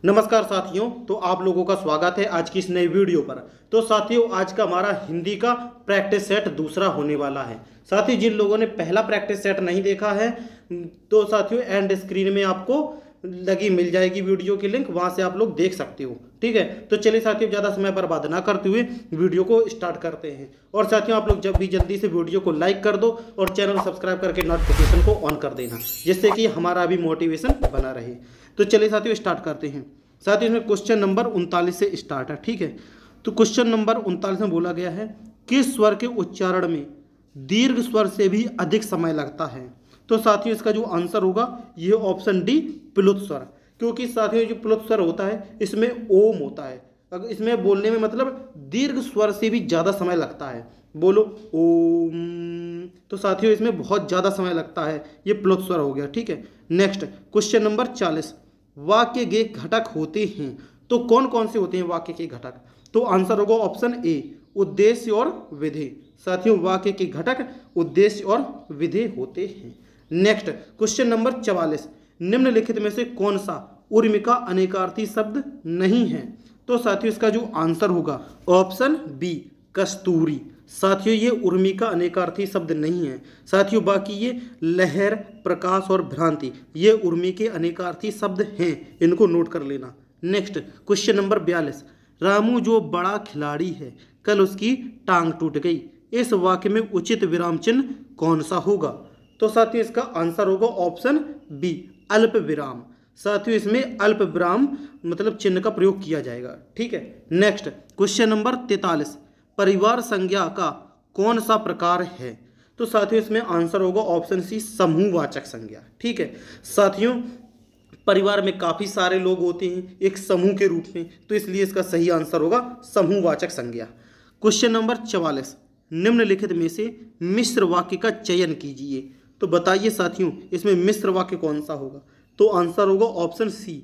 नमस्कार साथियों, तो आप लोगों का स्वागत है आज की इस नई वीडियो पर। तो साथियों, आज का हमारा हिंदी का प्रैक्टिस सेट दूसरा होने वाला है। साथियों, जिन लोगों ने पहला प्रैक्टिस सेट नहीं देखा है तो साथियों एंड स्क्रीन में आपको लगी मिल जाएगी वीडियो की लिंक, वहां से आप लोग देख सकते हो। ठीक है, तो चलिए साथियों, ज़्यादा समय बर्बाद ना करते हुए वीडियो को स्टार्ट करते हैं। और साथियों, आप लोग जब भी जल्दी से वीडियो को लाइक कर दो और चैनल सब्सक्राइब करके नोटिफिकेशन को ऑन कर देना, जिससे कि हमारा भी मोटिवेशन बना रहे। तो चलिए साथियों स्टार्ट करते हैं। साथियों, इसमें क्वेश्चन नंबर 39 से स्टार्ट है। ठीक है, तो क्वेश्चन नंबर 39 में बोला गया है किस स्वर के उच्चारण में दीर्घ स्वर से भी अधिक समय लगता है। तो साथियों, इसका जो आंसर होगा ये ऑप्शन डी, प्लुत स्वर। क्योंकि साथियों जो प्लुत स्वर होता है इसमें ओम होता है। अगर इसमें बोलने में मतलब दीर्घ स्वर से भी ज़्यादा समय लगता है। बोलो ओम, तो साथियों इसमें बहुत ज़्यादा समय लगता है, ये प्लुत स्वर हो गया। ठीक है, नेक्स्ट क्वेश्चन नंबर 40, वाक्य के घटक होते हैं तो कौन कौन से होते हैं वाक्य के घटक। तो आंसर होगा ऑप्शन ए, उद्देश्य और विधेय। साथियों, वाक्य के घटक उद्देश्य और विधेय होते हैं। नेक्स्ट क्वेश्चन नंबर 44, निम्नलिखित में से कौन सा उर्मी का अनेकार्थी शब्द नहीं है। तो साथियों इसका जो आंसर होगा ऑप्शन बी, कस्तूरी। साथियों ये उर्मी का अनेकार्थी शब्द नहीं है। साथियों बाकी ये लहर, प्रकाश और भ्रांति ये उर्मी के अनेकार्थी शब्द हैं, इनको नोट कर लेना। नेक्स्ट क्वेश्चन नंबर 42, रामू जो बड़ा खिलाड़ी है कल उसकी टांग टूट गई। इस वाक्य में उचित विराम चिन्ह कौन सा होगा। तो साथियों इसका आंसर होगा ऑप्शन बी, अल्प विराम। साथियों इसमें अल्प विराम मतलब चिन्ह का प्रयोग किया जाएगा। ठीक है, नेक्स्ट क्वेश्चन नंबर 43, परिवार संज्ञा का कौन सा प्रकार है। तो साथियों इसमें आंसर होगा ऑप्शन सी, समूहवाचक संज्ञा। ठीक है, साथियों परिवार में काफ़ी सारे लोग होते हैं एक समूह के रूप में, तो इसलिए इसका सही आंसर होगा समूहवाचक संज्ञा। क्वेश्चन नंबर 44, निम्नलिखित में से मिश्र वाक्य का चयन कीजिए। तो बताइए साथियों इसमें मिश्र वाक्य कौन सा होगा। तो आंसर होगा ऑप्शन सी,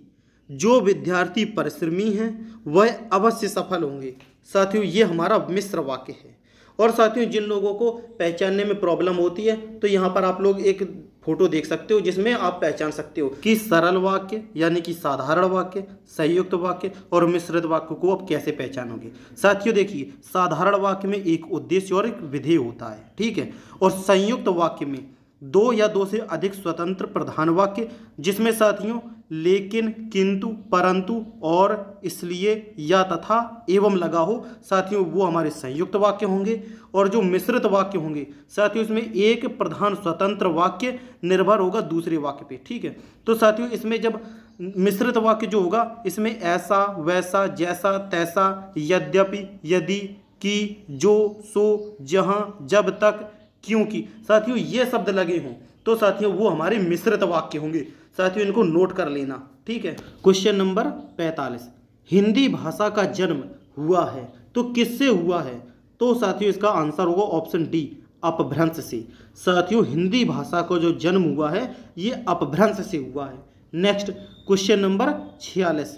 जो विद्यार्थी परिश्रमी हैं वह अवश्य सफल होंगे। साथियों ये हमारा मिश्र वाक्य है। और साथियों जिन लोगों को पहचानने में प्रॉब्लम होती है तो यहाँ पर आप लोग एक फोटो देख सकते हो जिसमें आप पहचान सकते हो कि सरल वाक्य यानी कि साधारण वाक्य, संयुक्त वाक्य और मिश्रित वाक्य को आप कैसे पहचानोगे। साथियों देखिए, साधारण वाक्य में एक उद्देश्य और एक विधेय होता है। ठीक है, और संयुक्त वाक्य में दो या दो से अधिक स्वतंत्र प्रधान वाक्य, जिसमें साथियों लेकिन, किंतु, परंतु और इसलिए या तथा एवं लगा हो, साथियों वो हमारे संयुक्त वाक्य होंगे। और जो मिश्रित वाक्य होंगे साथियों इसमें एक प्रधान स्वतंत्र वाक्य निर्भर होगा दूसरे वाक्य पे। ठीक है, तो साथियों इसमें जब मिश्रित वाक्य जो होगा इसमें ऐसा, वैसा, जैसा, तैसा, यद्यपि, यदि, कि, जो, सो, जहाँ, जब तक, क्योंकि, साथियों ये शब्द लगे हों तो साथियों वो हमारे मिश्रित वाक्य होंगे। साथियों इनको नोट कर लेना। ठीक है, क्वेश्चन नंबर 45, हिंदी भाषा का जन्म हुआ है तो किससे हुआ है। तो साथियों इसका आंसर होगा ऑप्शन डी, अपभ्रंश से। साथियों हिंदी भाषा का जो जन्म हुआ है ये अपभ्रंश से हुआ है। नेक्स्ट क्वेश्चन नंबर 46,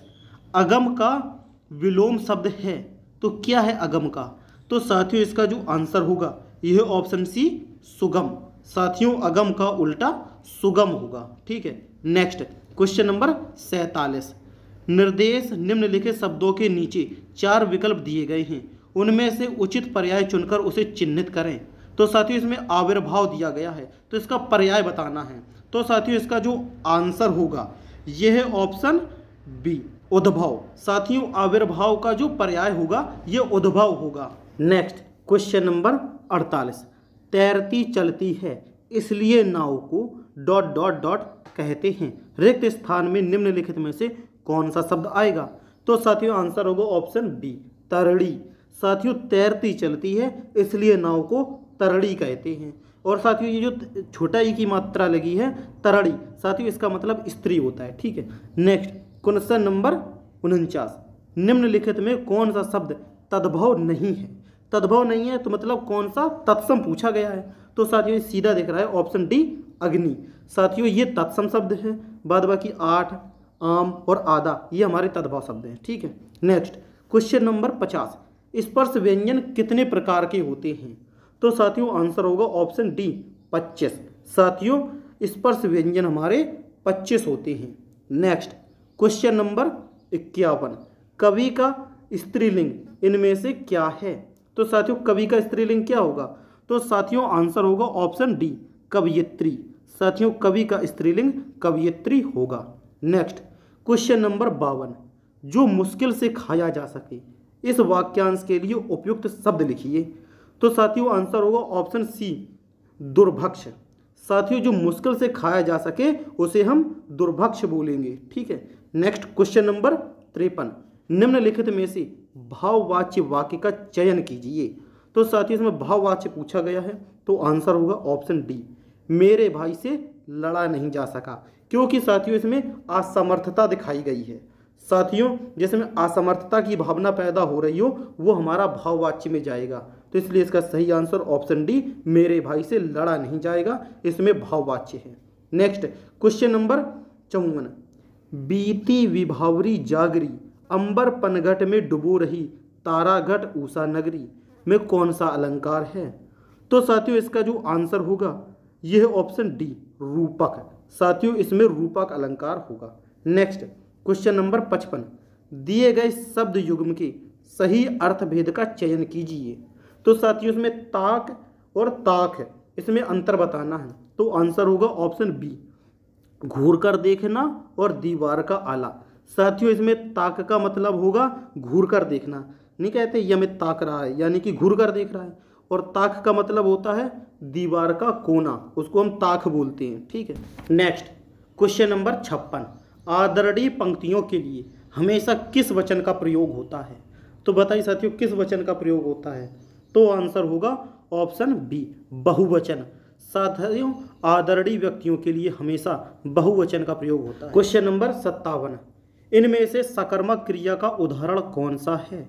अगम का विलोम शब्द है तो क्या है अगम का। तो साथियों इसका जो आंसर होगा यह ऑप्शन सी, सुगम। साथियों अगम का उल्टा सुगम होगा। ठीक है, नेक्स्ट क्वेश्चन नंबर 47, निर्देश निम्नलिखित शब्दों के नीचे 4 विकल्प दिए गए हैं, उनमें से उचित पर्याय चुनकर उसे चिन्हित करें। तो साथियों इसमें आविर्भाव दिया गया है तो इसका पर्याय बताना है। तो साथियों इसका जो आंसर होगा यह है ऑप्शन बी, उद्भव। साथियों आविर्भाव का जो पर्याय होगा यह उद्भव होगा। नेक्स्ट क्वेश्चन नंबर 48, तैरती चलती है इसलिए नाव को डॉट डॉट डॉट कहते हैं, रिक्त स्थान में निम्नलिखित में से कौन सा शब्द आएगा। तो साथियों आंसर होगा ऑप्शन बी, तरड़ी। साथियों तैरती चलती है इसलिए नाव को तरड़ी कहते हैं। और साथियों ये जो छोटा ई की मात्रा लगी है तरड़ी, साथियों इसका मतलब स्त्री होता है। ठीक है, नेक्स्ट क्वेश्चन नंबर 49, निम्नलिखित में कौन सा शब्द तद्भव नहीं है। तद्भव नहीं है तो मतलब कौन सा तत्सम पूछा गया है। तो साथियों सीधा दिख रहा है ऑप्शन डी, अग्नि। साथियों ये तत्सम शब्द है, बाद बाकी 8, आम और आधा ये हमारे तद्भव शब्द हैं। ठीक है, नेक्स्ट क्वेश्चन नंबर 50, स्पर्श व्यंजन कितने प्रकार के होते हैं। तो साथियों आंसर होगा ऑप्शन डी, 25। साथियों स्पर्श व्यंजन हमारे 25 होते हैं। नेक्स्ट क्वेश्चन नंबर 51 कवि का स्त्रीलिंग इनमें से क्या है? तो साथियों कवि का स्त्रीलिंग क्या होगा? तो साथियों आंसर होगा ऑप्शन डी कवयित्री। साथियों कवि का स्त्रीलिंग कवयित्री होगा। नेक्स्ट क्वेश्चन नंबर 52 जो मुश्किल से खाया जा सके इस वाक्यांश के लिए उपयुक्त शब्द लिखिए। तो साथियों आंसर होगा ऑप्शन सी दुर्भक्ष। साथियों जो मुश्किल से खाया जा सके उसे हम दुर्भक्ष बोलेंगे। ठीक है। नेक्स्ट क्वेश्चन नंबर 53 निम्नलिखित में से भाववाच्य वाक्य का चयन कीजिए। तो साथियों इसमें भाववाच्य पूछा गया है तो आंसर होगा ऑप्शन डी मेरे भाई से लड़ा नहीं जा सका, क्योंकि साथियों इसमें असमर्थता दिखाई गई है। साथियों जिसमें असमर्थता की भावना पैदा हो रही हो वो हमारा भाववाच्य में जाएगा, तो इसलिए इसका सही आंसर ऑप्शन डी मेरे भाई से लड़ा नहीं जाएगा, इसमें भाववाच्य है। नेक्स्ट क्वेश्चन नंबर 54 बीती विभावरी जागरी अंबर पनघट में डुबो रही ताराघट उषा नगरी में कौन सा अलंकार है? तो साथियों इसका जो आंसर होगा यह ऑप्शन डी रूपक। साथियों इसमें रूपक अलंकार होगा। नेक्स्ट क्वेश्चन नंबर 55 दिए गए शब्द युग्म के सही अर्थभेद का चयन कीजिए। तो साथियों इसमें ताक और ताक है, इसमें अंतर बताना है, तो आंसर होगा ऑप्शन बी घूर कर देखना और दीवार का आला। साथियों इसमें ताक का मतलब होगा घूर कर देखना, नहीं कहते ये हमें ताक रहा है यानी कि घूर कर देख रहा है, और ताक का मतलब होता है दीवार का कोना, उसको हम ताक बोलते हैं। ठीक है। नेक्स्ट क्वेश्चन नंबर 56 आदरणीय पंक्तियों के लिए हमेशा किस वचन का प्रयोग होता है? तो बताइए साथियों किस वचन का प्रयोग होता है? तो आंसर होगा ऑप्शन बी बहुवचन। साथियों आदरणीय व्यक्तियों के लिए हमेशा बहुवचन का प्रयोग होता है। क्वेश्चन नंबर 57 इनमें से सकर्मक क्रिया का उदाहरण कौन सा है?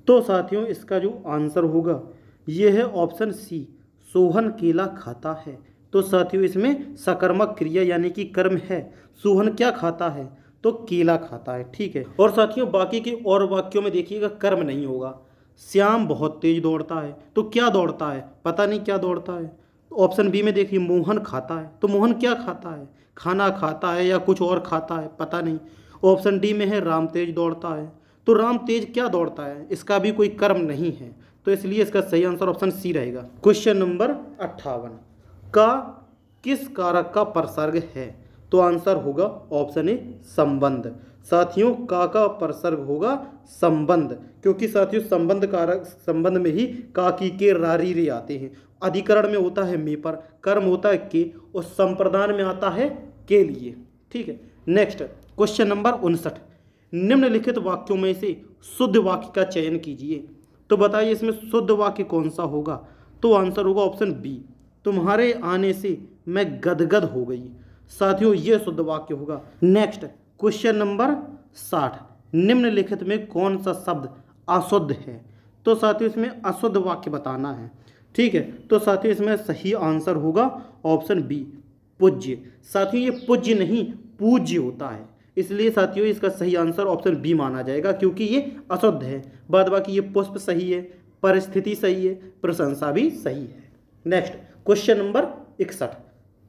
तो साथियों इसका जो आंसर होगा यह है ऑप्शन सी सोहन केला खाता है। तो साथियों इसमें सकर्मक क्रिया यानी कि कर्म है, सोहन क्या खाता है? तो केला खाता है। ठीक है। और साथियों बाकी के और वाक्यों में देखिएगा कर्म नहीं होगा। श्याम बहुत तेज दौड़ता है, तो क्या दौड़ता है? पता नहीं क्या दौड़ता है। ऑप्शन बी में देखिए मोहन खाता है, तो मोहन क्या खाता है? खाना खाता है या कुछ और खाता है? पता नहीं। ऑप्शन डी में है राम तेज दौड़ता है, तो राम तेज क्या दौड़ता है? इसका भी कोई कर्म नहीं है, तो इसलिए इसका सही आंसर ऑप्शन सी रहेगा। क्वेश्चन नंबर 58 का किस कारक का प्रसर्ग है? तो आंसर होगा ऑप्शन ए संबंध। साथियों का प्रसर्ग होगा संबंध, क्योंकि साथियों संबंध कारक संबंध में ही काकी के रारी रे आते हैं। अधिकरण में होता है मे पर, कर्म होता है के, और संप्रदान में आता है के लिए। ठीक है। नेक्स्ट क्वेश्चन नंबर 59 निम्नलिखित वाक्यों में से शुद्ध वाक्य का चयन कीजिए। तो बताइए इसमें शुद्ध वाक्य कौन सा होगा? तो आंसर होगा ऑप्शन बी तुम्हारे आने से मैं गदगद हो गई। साथियों यह शुद्ध वाक्य होगा। नेक्स्ट क्वेश्चन नंबर 60 निम्नलिखित में कौन सा शब्द अशुद्ध है? तो साथियों इसमें अशुद्ध वाक्य बताना है। ठीक है। तो साथियों इसमें सही आंसर होगा ऑप्शन बी पूज्य। साथियों ये पूज्य नहीं पूज्य होता है, इसलिए साथियों इसका सही आंसर ऑप्शन बी माना जाएगा, क्योंकि ये अशुद्ध है। बाद बाकी ये पुष्प सही है, परिस्थिति सही है, प्रशंसा भी सही है। नेक्स्ट क्वेश्चन नंबर 61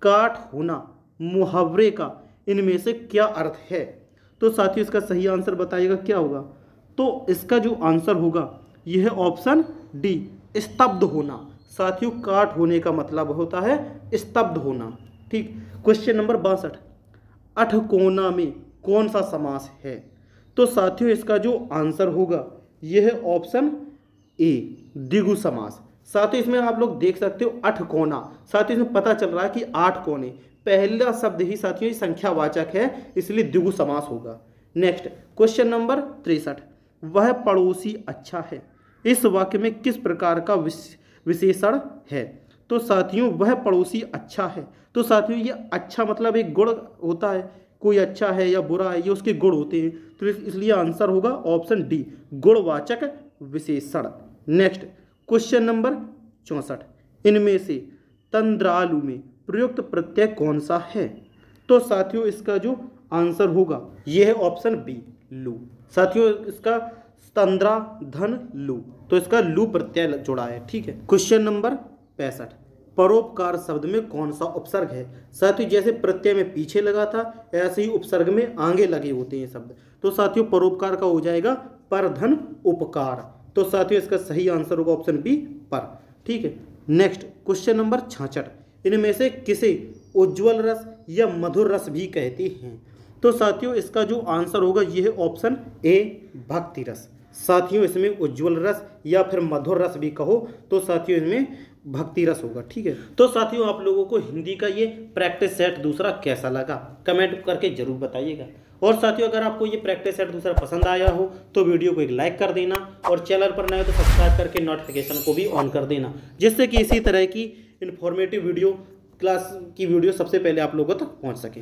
काठ होना मुहावरे का इनमें से क्या अर्थ है? तो साथियों इसका सही आंसर बताइएगा क्या होगा? तो इसका जो आंसर होगा यह है ऑप्शन डी स्तब्ध होना। साथियों काठ होने का मतलब होता है स्तब्ध होना। ठीक। क्वेश्चन नंबर 62 अठकोना में कौन सा समास है? तो साथियों इसका जो आंसर होगा यह है ऑप्शन ए द्विगु समास। साथियों इसमें आप लोग देख सकते हो अठकोना, साथियों इसमें पता चल रहा है कि 8 कोने, पहला शब्द ही साथियों संख्यावाचक है, इसलिए द्विगु समास होगा। नेक्स्ट क्वेश्चन नंबर 63 वह पड़ोसी अच्छा है इस वाक्य में किस प्रकार का विशेषण है? तो साथियों वह पड़ोसी अच्छा है, तो साथियों ये अच्छा मतलब एक गुण होता है, कोई अच्छा है या बुरा है ये उसके गुण होते हैं, तो इसलिए आंसर होगा ऑप्शन डी गुणवाचक विशेषण। नेक्स्ट क्वेश्चन नंबर 64 इनमें से तंद्रालु में प्रयुक्त प्रत्यय कौन सा है? तो साथियों इसका जो आंसर होगा यह है ऑप्शन बी लू। साथियों इसका तंद्रा धन लू, तो इसका लू प्रत्यय जुड़ा है। ठीक है। क्वेश्चन नंबर 65 परोपकार शब्द में कौन सा उपसर्ग है। साथियों जैसे प्रत्यय में पीछे लगा था ऐसे ही उपसर्ग में आगे लगे होते हैं शब्द। तो साथियों परोपकार का हो जाएगा परधन उपकार। तो साथियों इसका सही आंसर होगा ऑप्शन बी पर। ठीक है, नेक्स्ट क्वेश्चन नंबर 66, इनमें से किसे उज्ज्वल रस या मधुर रस भी कहते हैं। तो साथियों इसका जो आंसर होगा ये है ऑप्शन ए भक्ति रस। साथियों इसमें उज्ज्वल रस या फिर मधुर रस भी कहो तो साथियों इसमें भक्ति रस होगा। ठीक है, तो साथियों आप लोगों को हिंदी का ये प्रैक्टिस सेट दूसरा कैसा लगा कमेंट करके जरूर बताइएगा। और साथियों अगर आपको ये प्रैक्टिस सेट दूसरा पसंद आया हो तो वीडियो को एक लाइक कर देना और चैनल पर नए हो तो सब्सक्राइब करके नोटिफिकेशन को भी ऑन कर देना, जिससे कि इसी तरह की इन्फॉर्मेटिव वीडियो क्लास की वीडियो सबसे पहले आप लोगों तक पहुँच सके।